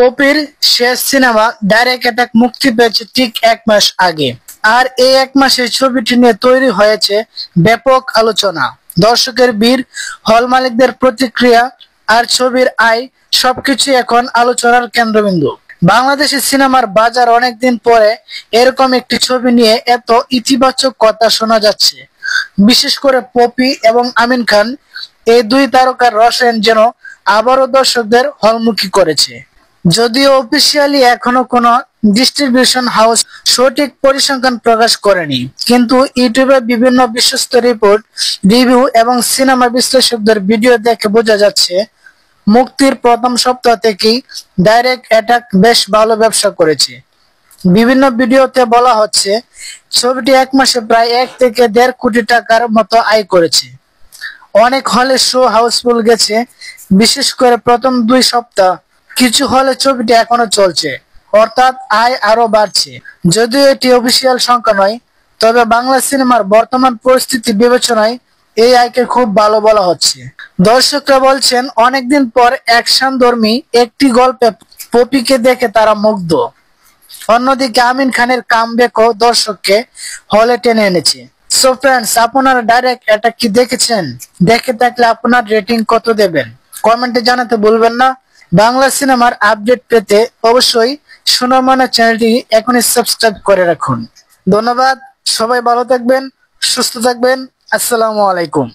পপির শেষ cinema direct attack মুক্তি পেয়েছে ঠিক 1 মাস আগে। আর এই 1 মাসে ছবিটি নিয়ে তৈরি হয়েছে ব্যাপক আলোচনা, দর্শকের ভিড়, হল মালিকদের প্রতিক্রিয়া আর ছবির আয় সবকিছু এখন আলোচনার কেন্দ্রবিন্দু। বাংলাদেশের সিনেমার বাজার অনেকদিন পরে এরকম একটি ছবি নিয়ে এত ইতিবাচক কথা শোনা যাচ্ছে। বিশেষ করে পপি এবং আমিন খান, এই দুই তারকার রসায়ন যেন আবারও দর্শকদের হলমুখী করেছে। যদিও অফিসিয়ালি এখনো কোনো ডিস্ট্রিবিউশন হাউস সঠিক পরিসংখ্যান প্রকাশ করেনি, কিন্তু ইউটিউবে বিভিন্ন বিশ্বস্ত রিপোর্ট, রিভিউ এবং সিনেমা বিশ্লেষকদের ভিডিও দেখে বোঝা যাচ্ছে মুক্তির প্রথম সপ্তাহ থেকেই ডাইরেক্ট অ্যাটাক বেশ ভালো ব্যবসা করেছে। বিভিন্ন ভিডিওতে বলা হচ্ছে ছবিটি 1 মাসে প্রায় 1 থেকে 1.5 কোটি টাকার মতো আয় করেছে। অনেক হলে শো হাউসফুল গেছে, বিশেষ করে প্রথম 2 সপ্তাহ। কিছু হলে ছবিটি এখনো চলছে, অর্থাৎ আয় আরো বাড়ছে। যদিও এটি অফিসিয়াল সংখ্যা নয়, তবে বাংলা সিনেমার বর্তমান পরিস্থিতি বিবেচনায় এই আয়কে খুব ভালো বলা হচ্ছে। দর্শকরা বলছেন অনেকদিন পর অ্যাকশন ধর্মী একটি গল্পে পপিকে দেখে তারা মুগ্ধ। অন্যদিকে আমিন খানের কামব্যাকও দর্শককে হলে টেনে এনেছে। সো ফ্রেন্ডস, আপনারা ডাইরেক্ট অ্যাটাক কি দেখেছেন? দেখে থাকলে আপনার রেটিং কত দেবেন কমেন্টে জানাতে ভুলবেন না। বাংলা সিনেমার আপডেট পেতে অবশ্যই সুনয়মনা চ্যানেলটি এখনই সাবস্ক্রাইব করে রাখুন। ধন্যবাদ, সবাই ভালো থাকবেন, সুস্থ থাকবেন। আসসালামু আলাইকুম।